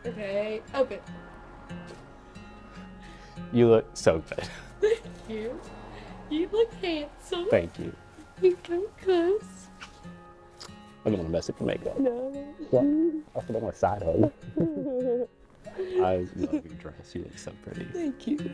Okay, open. You look so good. Thank you. You look handsome. Thank you. You go cuss. I don't want to mess up your makeup. No. What? I put on my side hug. I love your dress. You look so pretty. Thank you.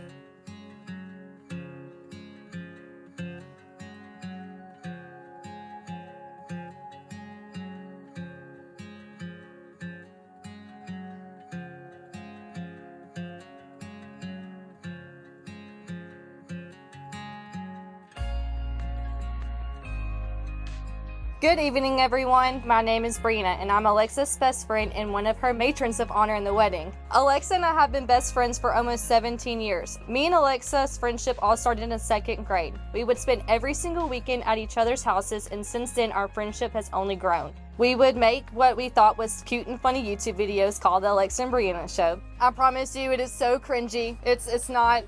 Good evening, everyone. My name is Brina, and I'm Alexa's best friend and one of her matrons of honor in the wedding. Alexa and I have been best friends for almost 17 years. Me and Alexa's friendship all started in 2nd grade. We would spend every single weekend at each other's houses, and since then, our friendship has only grown. We would make what we thought was cute and funny YouTube videos called the Alexa and Brianna Show. I promise you, it is so cringy. It's not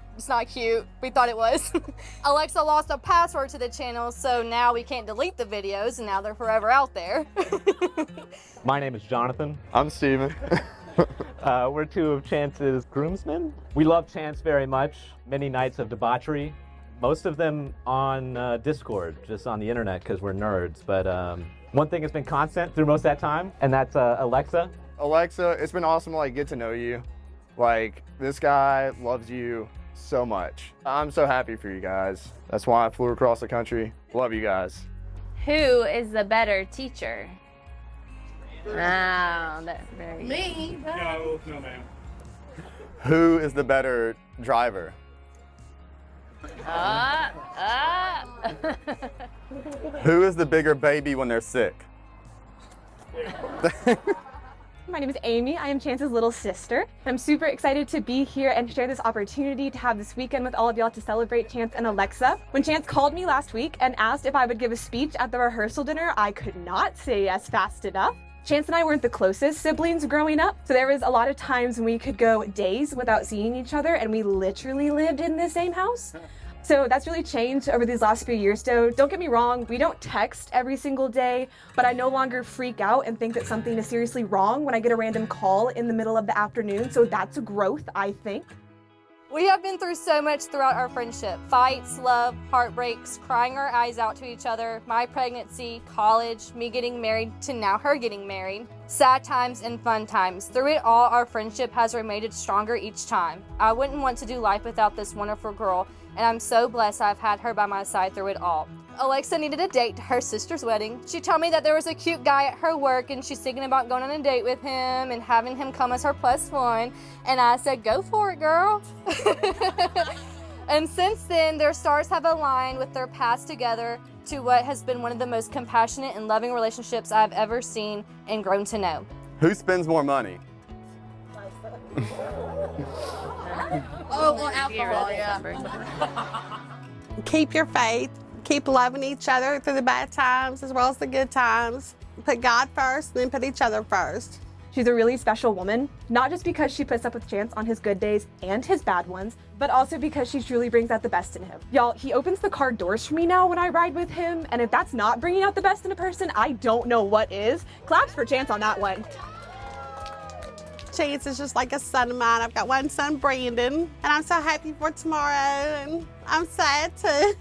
cute. We thought it was. Alexa lost a password to the channel, so now we can't delete the videos, and now they're forever out there. My name is Jonathan. I'm Steven. We're two of Chance's groomsmen. We love Chance very much. Many nights of debauchery. Most of them on Discord, just on the internet because we're nerds. But one thing has been constant through most of that time, and that's Alexa. Alexa, it's been awesome to get to know you. This guy loves you so much. I'm so happy for you guys. That's why I flew across the country. Love you guys. Who is the better teacher? Oh, that's very Me? No, ma'am. Who is the better driver? Who is the bigger baby when they're sick? My name is Amy. I am Chance's little sister. I'm super excited to be here and share this opportunity to have this weekend with all of y'all to celebrate Chance and Alexa. When Chance called me last week and asked if I would give a speech at the rehearsal dinner, I could not say yes fast enough. Chance and I weren't the closest siblings growing up, so there was a lot of times when we could go days without seeing each other, and we literally lived in the same house. So that's really changed over these last few years, though. Don't get me wrong, we don't text every single day, but I no longer freak out and think that something is seriously wrong when I get a random call in the middle of the afternoon, so that's a growth, I think. We have been through so much throughout our friendship. Fights, love, heartbreaks, crying our eyes out to each other, my pregnancy, college, me getting married to now her getting married, sad times and fun times. Through it all, our friendship has remained stronger each time. I wouldn't want to do life without this wonderful girl, and I'm so blessed I've had her by my side through it all. Alexa needed a date to her sister's wedding. She told me that there was a cute guy at her work and she's thinking about going on a date with him and having him come as her +1. And I said, go for it, girl. And since then, their stars have aligned with their paths together to what has been one of the most compassionate and loving relationships I've ever seen and grown to know. Who spends more money? Oh, well, alcohol, yeah. Keep your faith. Keep loving each other through the bad times as well as the good times. Put God first, then put each other first. She's a really special woman, not just because she puts up with Chance on his good days and his bad ones, but also because she truly brings out the best in him. Y'all, he opens the car doors for me now when I ride with him, and if that's not bringing out the best in a person, I don't know what is. Claps for Chance on that one. Chance is just like a son of mine. I've got one son, Brandon, and I'm so happy for tomorrow, and I'm sad too.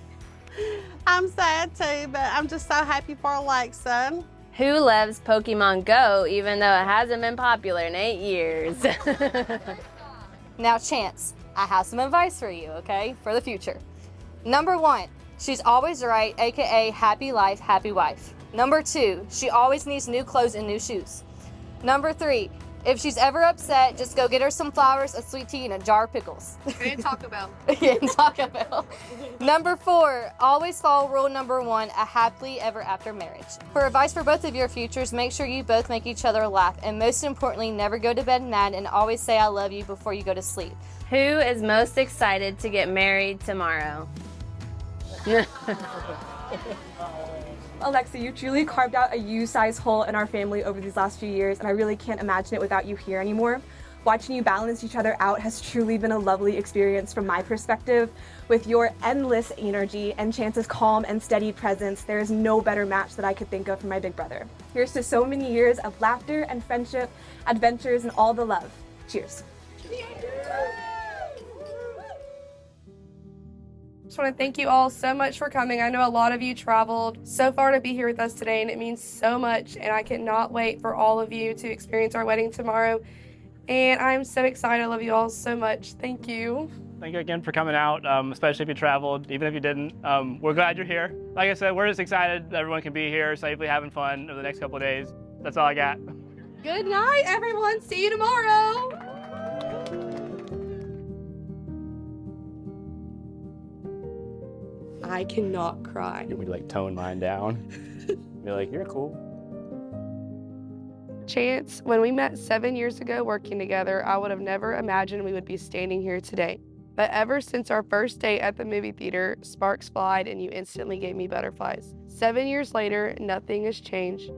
But I'm just so happy for Alexa. Who loves Pokemon Go even though it hasn't been popular in 8 years? Now, Chance, I have some advice for you, okay, for the future. Number 1, she's always right, aka happy life, happy wife. Number 2, she always needs new clothes and new shoes. Number 3, if she's ever upset, just go get her some flowers, a sweet tea, and a jar of pickles. And Taco Bell. Yeah, and Taco Bell. Number 4, always follow rule number 1, a happily ever after marriage. For advice for both of your futures, make sure you both make each other laugh, and most importantly, never go to bed mad, and always say I love you before you go to sleep. Who is most excited to get married tomorrow? Alexa, you truly carved out a U-size hole in our family over these last few years, and I really can't imagine it without you here anymore. Watching you balance each other out has truly been a lovely experience from my perspective. With your endless energy and Chance's calm and steady presence, there is no better match that I could think of for my big brother. Here's to so many years of laughter and friendship, adventures, and all the love. Cheers. Just want to thank you all so much for coming. I know a lot of you traveled so far to be here with us today, and it means so much, and I cannot wait for all of you to experience our wedding tomorrow. And I'm so excited. I love you all so much. Thank you. Thank you again for coming out, especially if you traveled, even if you didn't. We're glad you're here. Like I said, we're just excited that everyone can be here, safely having fun over the next couple of days. That's all I got. Good night, everyone. See you tomorrow. I cannot cry. You would like tone mine down. Be like, you're cool. Chance, when we met 7 years ago working together, I would have never imagined we would be standing here today. But ever since our first date at the movie theater, sparks flied and you instantly gave me butterflies. 7 years later, nothing has changed.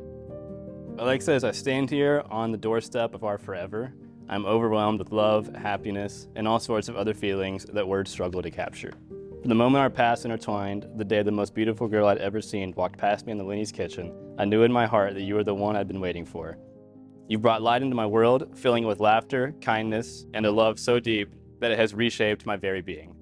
Alexa, as I stand here on the doorstep of our forever, I'm overwhelmed with love, happiness, and all sorts of other feelings that words struggle to capture. From the moment our paths intertwined, the day the most beautiful girl I'd ever seen walked past me in the Lenny's kitchen, I knew in my heart that you were the one I'd been waiting for. You brought light into my world, filling it with laughter, kindness, and a love so deep that it has reshaped my very being.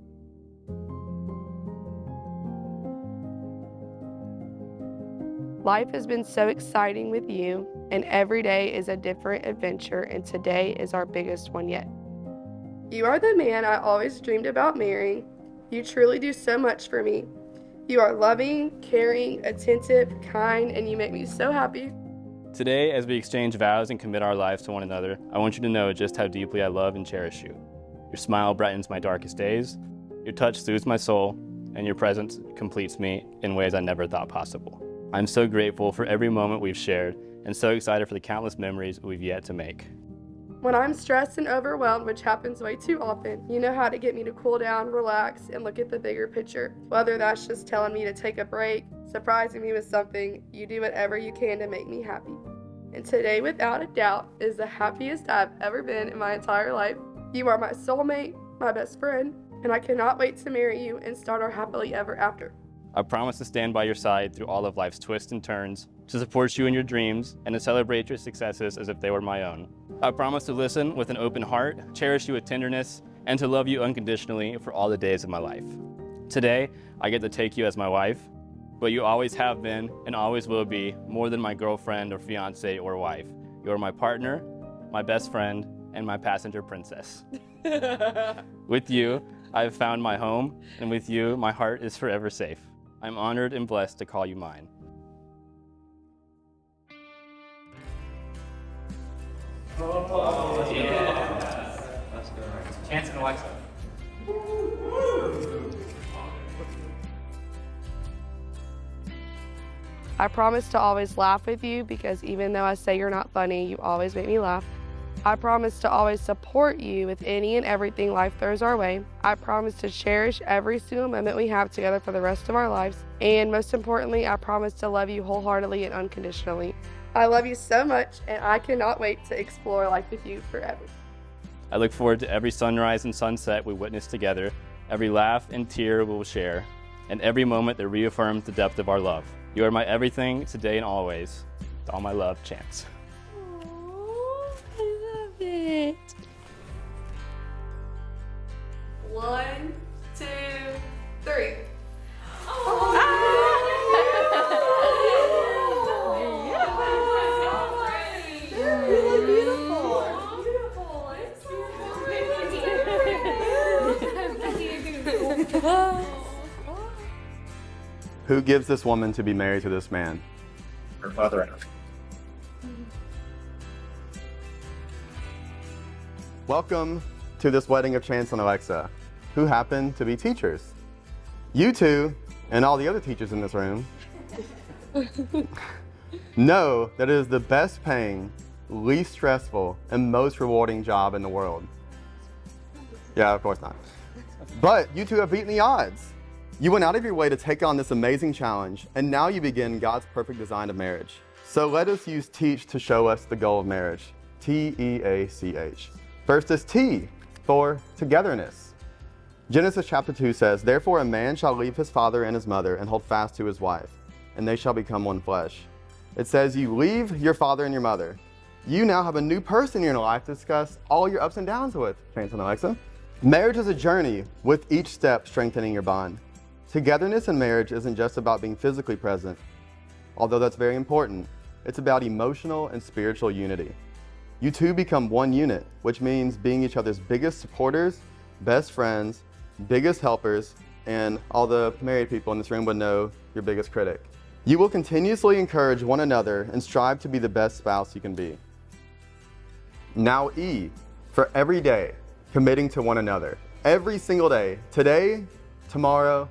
Life has been so exciting with you, and every day is a different adventure, and today is our biggest one yet. You are the man I always dreamed about marrying. You truly do so much for me. You are loving, caring, attentive, kind, and you make me so happy. Today, as we exchange vows and commit our lives to one another, I want you to know just how deeply I love and cherish you. Your smile brightens my darkest days, your touch soothes my soul, and your presence completes me in ways I never thought possible. I'm so grateful for every moment we've shared and so excited for the countless memories we've yet to make. When I'm stressed and overwhelmed, which happens way too often, you know how to get me to cool down, relax, and look at the bigger picture. Whether that's just telling me to take a break, surprising me with something, you do whatever you can to make me happy. And today, without a doubt, is the happiest I've ever been in my entire life. You are my soulmate, my best friend, and I cannot wait to marry you and start our happily ever after. I promise to stand by your side through all of life's twists and turns, to support you in your dreams, and to celebrate your successes as if they were my own. I promise to listen with an open heart, cherish you with tenderness, and to love you unconditionally for all the days of my life. Today, I get to take you as my wife, but you always have been and always will be more than my girlfriend or fiance or wife. You are my partner, my best friend, and my passenger princess. With you, I have found my home, and with you, my heart is forever safe. I'm honored and blessed to call you mine. Oh, yeah. Let's go. Chance and Alexa. I promise to always laugh with you because even though I say you're not funny, you always make me laugh. I promise to always support you with any and everything life throws our way. I promise to cherish every single moment we have together for the rest of our lives. And most importantly, I promise to love you wholeheartedly and unconditionally. I love you so much, and I cannot wait to explore life with you forever. I look forward to every sunrise and sunset we witness together, every laugh and tear we will share, and every moment that reaffirms the depth of our love. You are my everything, today and always. With all my love, Chance. It. 1, 2, 3. Who gives this woman to be married to this man? Her father and her. Welcome to this wedding of Chance and Alexa, who happen to be teachers. You two, and all the other teachers in this room, know that it is the best paying, least stressful, and most rewarding job in the world. Yeah, of course not. But you two have beaten the odds. You went out of your way to take on this amazing challenge, and now you begin God's perfect design of marriage. So let us use teach to show us the goal of marriage. T-E-A-C-H. First is T, for togetherness. Genesis chapter 2 says, "Therefore a man shall leave his father and his mother and hold fast to his wife, and they shall become one flesh." It says you leave your father and your mother. You now have a new person in your life to discuss all your ups and downs with, Chance and Alexa. Marriage is a journey, with each step strengthening your bond. Togetherness in marriage isn't just about being physically present, although that's very important. It's about emotional and spiritual unity. You two become one unit, which means being each other's biggest supporters, best friends, biggest helpers, and all the married people in this room would know, your biggest critic. You will continuously encourage one another and strive to be the best spouse you can be. Now E, for every day, committing to one another. Every single day, today, tomorrow,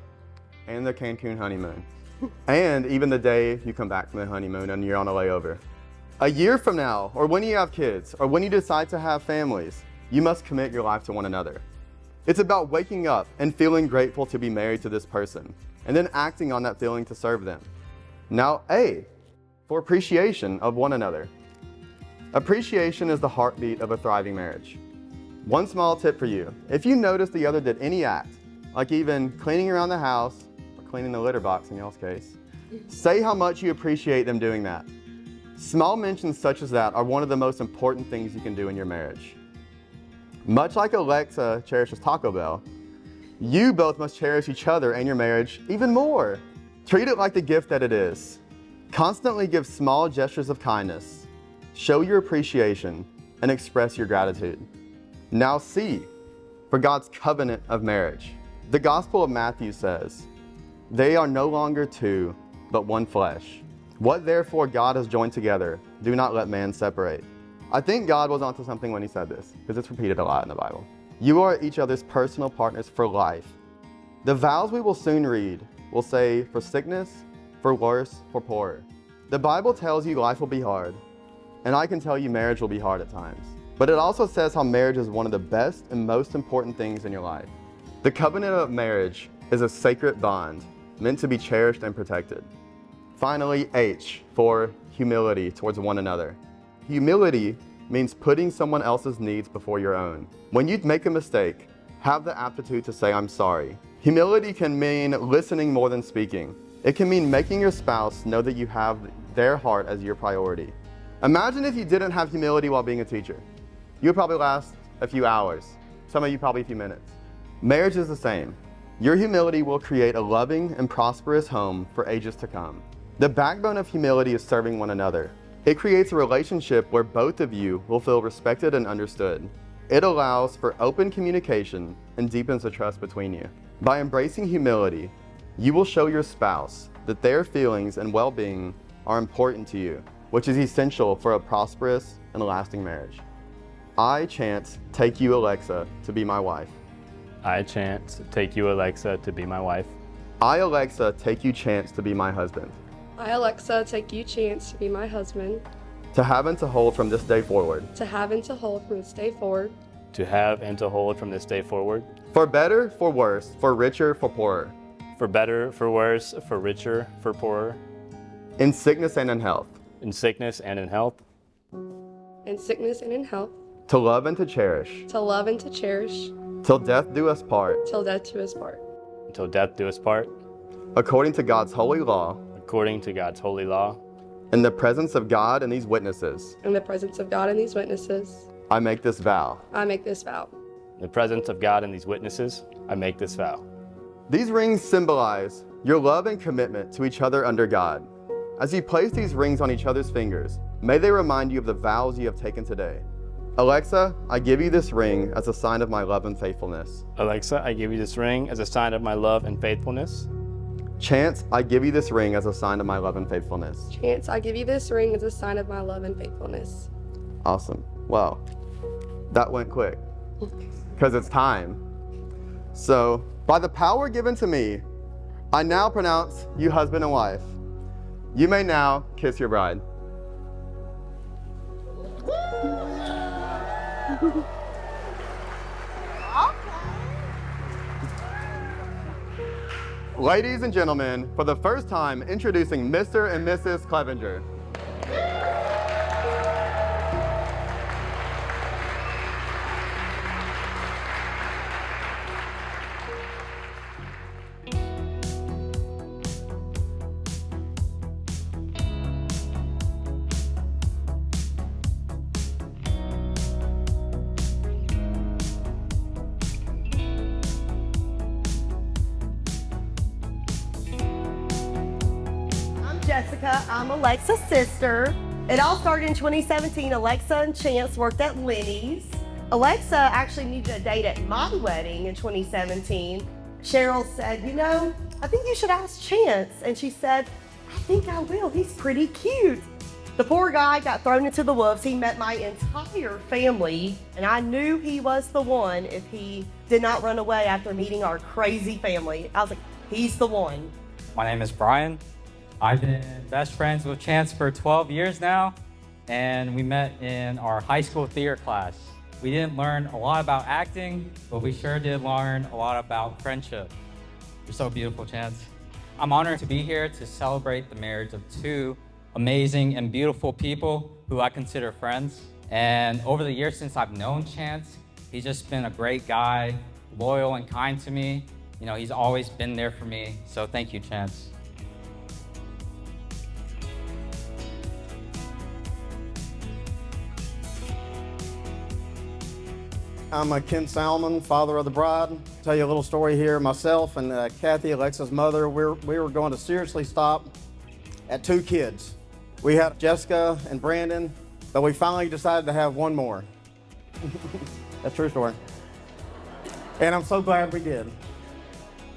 and the Cancun honeymoon. And even the day you come back from the honeymoon and you're on a layover. A year from now, or when you have kids, or when you decide to have families, you must commit your life to one another. It's about waking up and feeling grateful to be married to this person, and then acting on that feeling to serve them. Now A, for appreciation of one another. Appreciation is the heartbeat of a thriving marriage. One small tip for you: if you notice the other did any act, like even cleaning around the house, or cleaning the litter box in y'all's case, say how much you appreciate them doing that. Small mentions such as that are one of the most important things you can do in your marriage. Much like Alexa cherishes Taco Bell, you both must cherish each other and your marriage even more. Treat it like the gift that it is. Constantly give small gestures of kindness, show your appreciation, and express your gratitude. Now C, for God's covenant of marriage. The Gospel of Matthew says, "They are no longer two, but one flesh. What therefore God has joined together, do not let man separate." I think God was onto something when he said this, because it's repeated a lot in the Bible. You are each other's personal partners for life. The vows we will soon read will say, for sickness, for worse, for poorer. The Bible tells you life will be hard, and I can tell you marriage will be hard at times. But it also says how marriage is one of the best and most important things in your life. The covenant of marriage is a sacred bond meant to be cherished and protected. Finally, H, for humility towards one another. Humility means putting someone else's needs before your own. When you make a mistake, have the aptitude to say, "I'm sorry." Humility can mean listening more than speaking. It can mean making your spouse know that you have their heart as your priority. Imagine if you didn't have humility while being a teacher. You would probably last a few hours, some of you probably a few minutes. Marriage is the same. Your humility will create a loving and prosperous home for ages to come. The backbone of humility is serving one another. It creates a relationship where both of you will feel respected and understood. It allows for open communication and deepens the trust between you. By embracing humility, you will show your spouse that their feelings and well-being are important to you, which is essential for a prosperous and lasting marriage. I, Chance, take you, Alexa, to be my wife. I, Chance, take you, Alexa, to be my wife. I, Alexa, take you, Chance, to be my husband. I, Alexa, take you, Chance, to be my husband. To have and to hold from this day forward. To have and to hold from this day forward. To have and to hold from this day forward. For better, for worse, for richer, for poorer. For better, for worse, for richer, for poorer. In sickness and in health. In sickness and in health. In sickness and in health. To love and to cherish. To love and to cherish. Till death do us part. Till death do us part. Until death do us part. According to God's holy law. According to God's holy law. In the presence of God and these witnesses. In the presence of God and these witnesses. I make this vow. I make this vow. In the presence of God and these witnesses, I make this vow. These rings symbolize your love and commitment to each other under God. As you place these rings on each other's fingers, may they remind you of the vows you have taken today. Alexa, I give you this ring as a sign of my love and faithfulness. Alexa, I give you this ring as a sign of my love and faithfulness. Chance, I give you this ring as a sign of my love and faithfulness. Chance, I give you this ring as a sign of my love and faithfulness. Awesome. Wow. That went quick. Because it's time. So, by the power given to me, I now pronounce you husband and wife. You may now kiss your bride. Ladies and gentlemen, for the first time, introducing Mr. and Mrs. Clevenger. Jessica. I'm Alexa's sister. It all started in 2017. Alexa and Chance worked at Lenny's. Alexa actually needed a date at my wedding in 2017. Cheryl said, you know, I think you should ask Chance. And she said, I think I will. He's pretty cute. The poor guy got thrown into the wolves. He met my entire family, and I knew he was the one if he did not run away after meeting our crazy family. I was like, he's the one. My name is Brian. I've been best friends with Chance for 12 years now, and we met in our high school theater class. We didn't learn a lot about acting, but we sure did learn a lot about friendship. You're so beautiful, Chance. I'm honored to be here to celebrate the marriage of two amazing and beautiful people who I consider friends. And over the years since I've known Chance, he's just been a great guy, loyal and kind to me. You know, he's always been there for me. So thank you, Chance. I'm Ken Salmon, father of the bride. Tell you a little story here. Myself and Kathy, Alexa's mother, we were going to seriously stop at 2 kids. We had Jessica and Brandon, but we finally decided to have one more. That's a true story. And I'm so glad we did.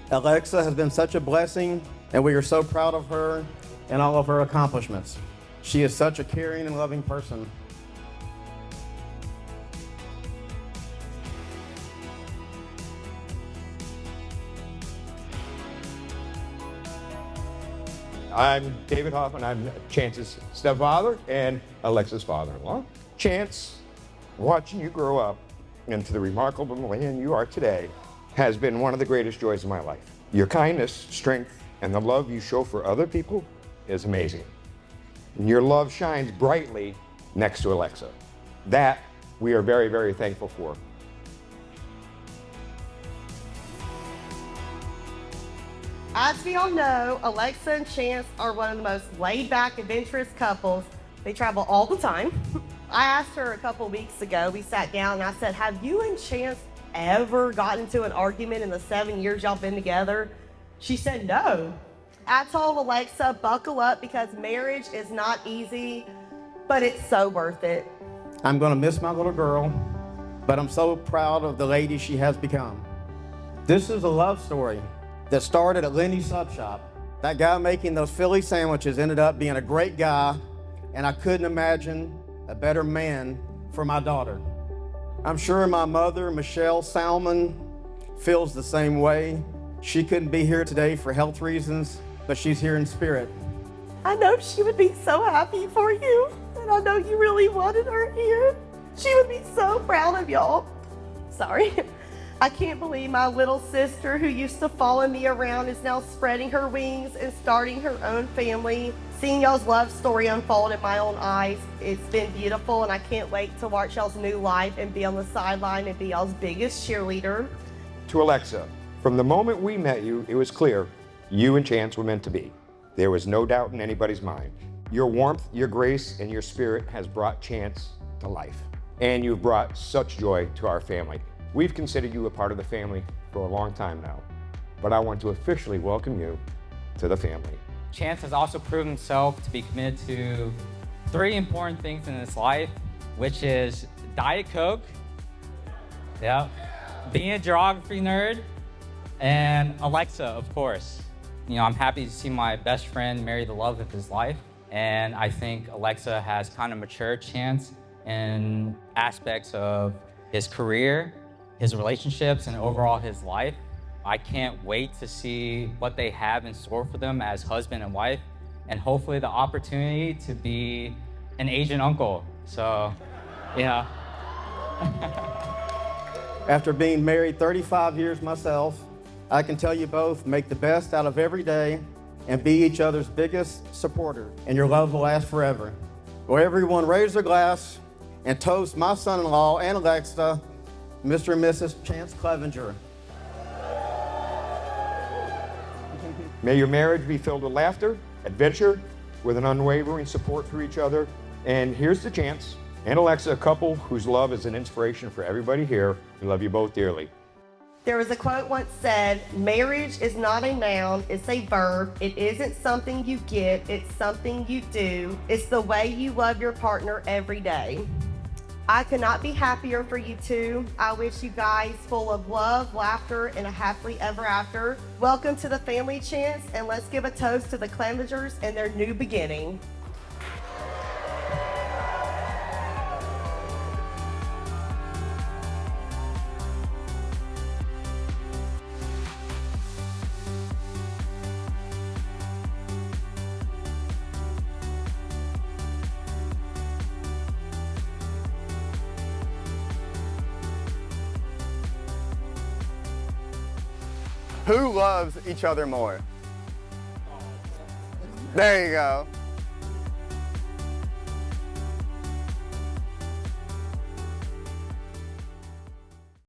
Alexa has been such a blessing, and we are so proud of her and all of her accomplishments. She is such a caring and loving person. I'm David Hoffman. I'm Chance's stepfather and Alexa's father-in-law. Chance, watching you grow up into the remarkable man you are today has been one of the greatest joys of my life. Your kindness, strength, and the love you show for other people is amazing. And your love shines brightly next to Alexa. That we are very, very thankful for. As we all know, Alexa and Chance are one of the most laid-back, adventurous couples. They travel all the time. I asked her a couple weeks ago, we sat down and I said, have you and Chance ever gotten into an argument in the 7 years y'all been together? She said no. I told Alexa, buckle up because marriage is not easy, but it's so worth it. I'm gonna miss my little girl, but I'm so proud of the lady she has become. This is a love story that started at Lenny's Sub Shop. That guy making those Philly sandwiches ended up being a great guy, and I couldn't imagine a better man for my daughter. I'm sure my mother, Michelle Salmon, feels the same way. She couldn't be here today for health reasons, but she's here in spirit. I know she would be so happy for you, and I know you really wanted her here. She would be so proud of y'all. Sorry. I can't believe my little sister who used to follow me around is now spreading her wings and starting her own family. Seeing y'all's love story unfold in my own eyes, it's been beautiful, and I can't wait to watch y'all's new life and be on the sideline and be y'all's biggest cheerleader. To Alexa, from the moment we met you, it was clear you and Chance were meant to be. There was no doubt in anybody's mind. Your warmth, your grace, and your spirit has brought Chance to life. And you've brought such joy to our family. We've considered you a part of the family for a long time now, but I want to officially welcome you to the family. Chance has also proven himself to be committed to 3 important things in his life, which is Diet Coke, being a geography nerd, and Alexa, of course. You know, I'm happy to see my best friend marry the love of his life, and I think Alexa has kind of matured Chance in aspects of his career, his relationships, and overall his life. I can't wait to see what they have in store for them as husband and wife, and hopefully the opportunity to be an Asian uncle. So, yeah. After being married 35 years myself, I can tell you both, make the best out of every day and be each other's biggest supporter, and your love will last forever. Will everyone raise their glass and toast my son-in-law and Alexa, Mr. and Mrs. Chance Clevenger. May your marriage be filled with laughter, adventure, with an unwavering support for each other. And here's to Chance and Alexa, a couple whose love is an inspiration for everybody here. We love you both dearly. There was a quote once said, marriage is not a noun, it's a verb. It isn't something you get, it's something you do. It's the way you love your partner every day. I could not be happier for you two. I wish you guys full of love, laughter, and a happily ever after. Welcome to the family, Chance, and let's give a toast to the Clevengers and their new beginning. Who loves each other more? There you go.